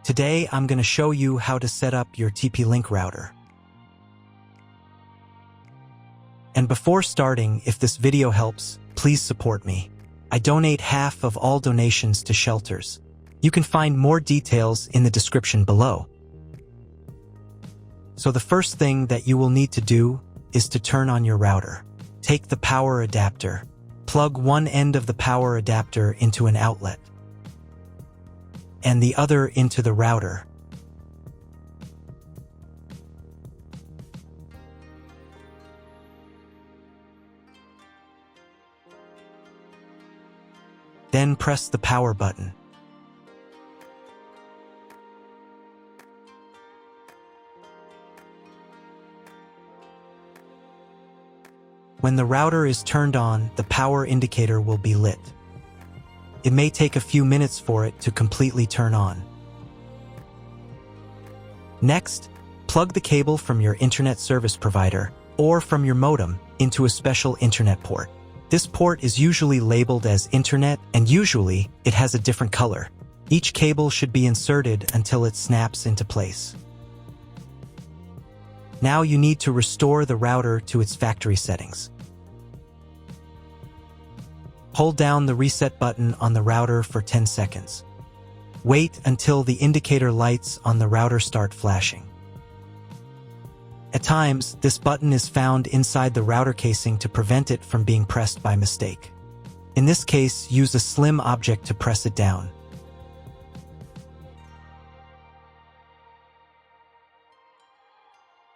Today, I'm going to show you how to set up your TP-Link router. And before starting, if this video helps, please support me. I donate half of all donations to shelters. You can find more details in the description below. So the first thing that you will need to do is to turn on your router. Take the power adapter. Plug one end of the power adapter into an outlet and the other into the router. Then press the power button. When the router is turned on, the power indicator will be lit. It may take a few minutes for it to completely turn on. Next, plug the cable from your internet service provider or from your modem into a special internet port. This port is usually labeled as internet, and usually it has a different color. Each cable should be inserted until it snaps into place. Now you need to restore the router to its factory settings. Hold down the reset button on the router for 10 seconds. Wait until the indicator lights on the router start flashing. At times, this button is found inside the router casing to prevent it from being pressed by mistake. In this case, use a slim object to press it down.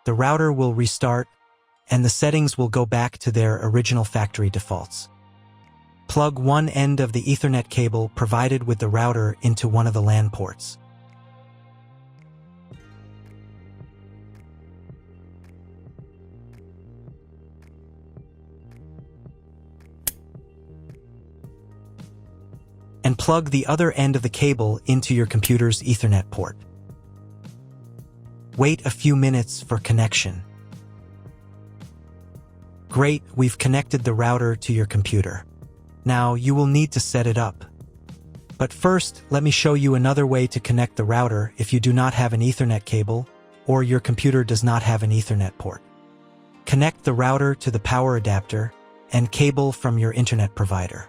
The router will restart, and the settings will go back to their original factory defaults. Plug one end of the Ethernet cable provided with the router into one of the LAN ports. And plug the other end of the cable into your computer's Ethernet port. Wait a few minutes for connection. Great, we've connected the router to your computer. Now you will need to set it up. But first, let me show you another way to connect the router if you do not have an Ethernet cable or your computer does not have an Ethernet port. Connect the router to the power adapter and cable from your internet provider.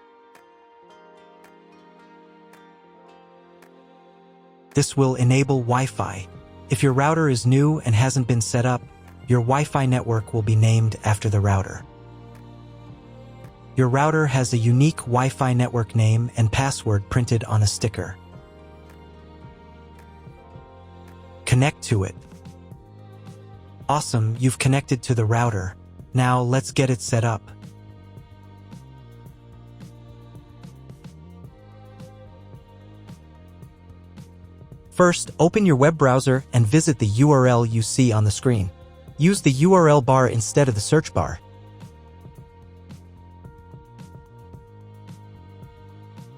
This will enable Wi-Fi. If your router is new and hasn't been set up, your Wi-Fi network will be named after the router. Your router has a unique Wi-Fi network name and password printed on a sticker. Connect to it. Awesome, you've connected to the router. Now let's get it set up. First, open your web browser and visit the URL you see on the screen. Use the URL bar instead of the search bar.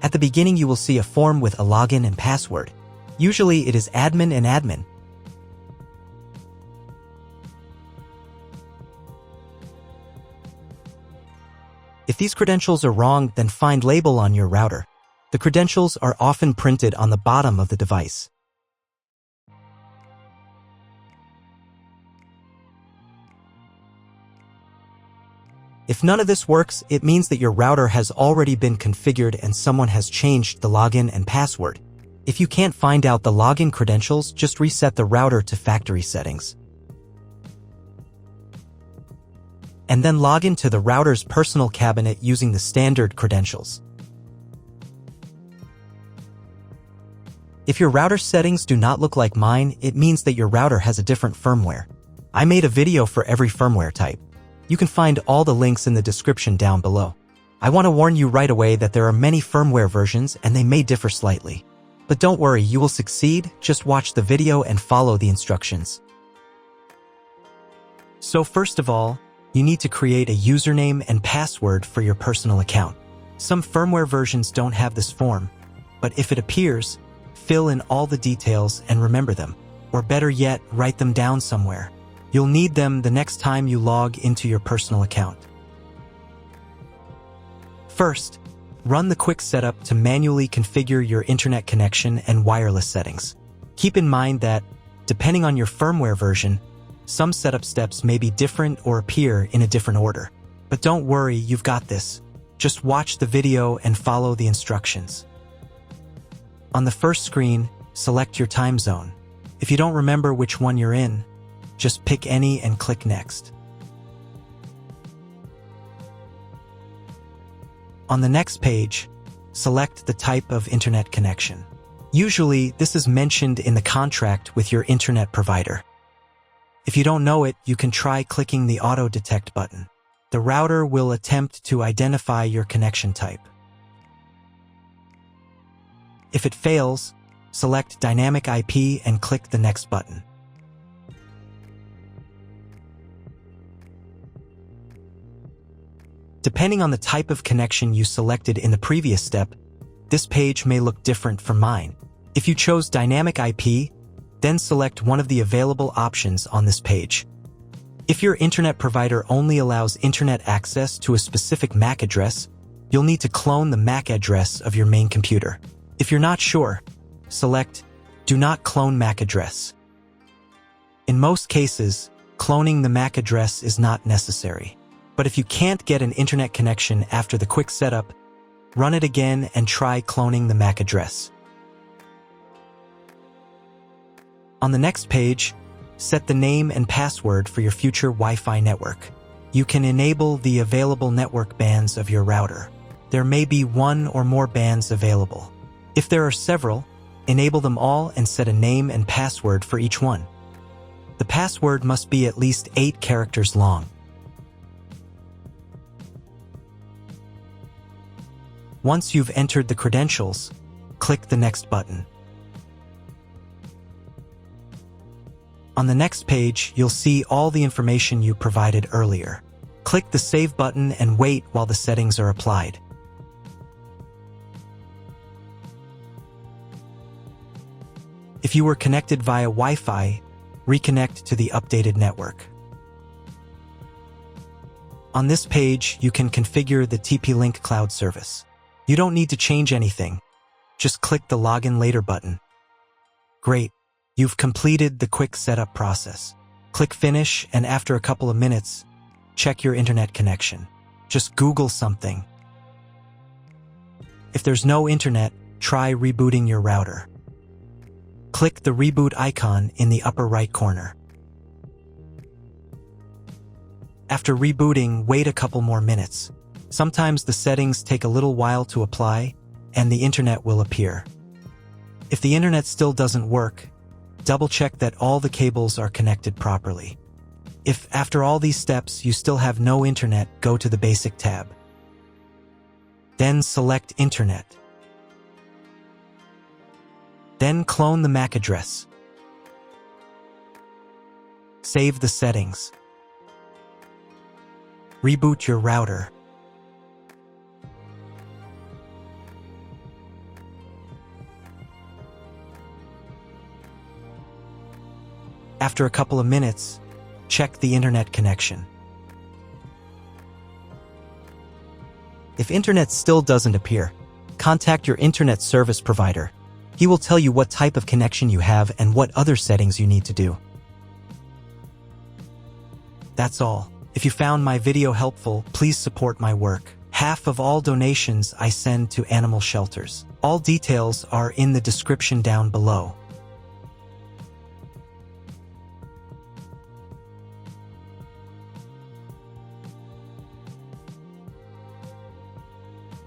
At the beginning, you will see a form with a login and password. Usually, it is admin and admin. If these credentials are wrong, then find label on your router. The credentials are often printed on the bottom of the device. If none of this works, it means that your router has already been configured and someone has changed the login and password. If you can't find out the login credentials, just reset the router to factory settings. And then log into the router's personal cabinet using the standard credentials. If your router settings do not look like mine, it means that your router has a different firmware. I made a video for every firmware type. You can find all the links in the description down below. I want to warn you right away that there are many firmware versions and they may differ slightly. But don't worry, you will succeed. Just watch the video and follow the instructions. So first of all, you need to create a username and password for your personal account. Some firmware versions don't have this form, but if it appears, fill in all the details and remember them. Or better yet, write them down somewhere. You'll need them the next time you log into your personal account. First, run the quick setup to manually configure your internet connection and wireless settings. Keep in mind that, depending on your firmware version, some setup steps may be different or appear in a different order. But don't worry, you've got this. Just watch the video and follow the instructions. On the first screen, select your time zone. If you don't remember which one you're in, just pick any and click Next. On the next page, select the type of internet connection. Usually, this is mentioned in the contract with your internet provider. If you don't know it, you can try clicking the Auto Detect button. The router will attempt to identify your connection type. If it fails, select Dynamic IP and click the Next button. Depending on the type of connection you selected in the previous step, this page may look different from mine. If you chose Dynamic IP, then select one of the available options on this page. If your internet provider only allows internet access to a specific MAC address, you'll need to clone the MAC address of your main computer. If you're not sure, select Do Not Clone MAC Address. In most cases, cloning the MAC address is not necessary. But if you can't get an internet connection after the quick setup, run it again and try cloning the MAC address. On the next page, set the name and password for your future Wi-Fi network. You can enable the available network bands of your router. There may be one or more bands available. If there are several, enable them all and set a name and password for each one. The password must be at least 8 characters long. Once you've entered the credentials, click the Next button. On the next page, you'll see all the information you provided earlier. Click the Save button and wait while the settings are applied. If you were connected via Wi-Fi, reconnect to the updated network. On this page, you can configure the TP-Link cloud service. You don't need to change anything. Just click the Login Later button. Great. You've completed the quick setup process. Click Finish, and after a couple of minutes, check your internet connection. Just Google something. If there's no internet, try rebooting your router. Click the reboot icon in the upper right corner. After rebooting, wait a couple more minutes. Sometimes the settings take a little while to apply, and the internet will appear. If the internet still doesn't work, double-check that all the cables are connected properly. If, after all these steps, you still have no internet, go to the Basic tab. Then select Internet. Then clone the MAC address. Save the settings. Reboot your router. After a couple of minutes, check the internet connection. If internet still doesn't appear, contact your internet service provider. He will tell you what type of connection you have and what other settings you need to do. That's all. If you found my video helpful, please support my work. Half of all donations I send to animal shelters. All details are in the description down below.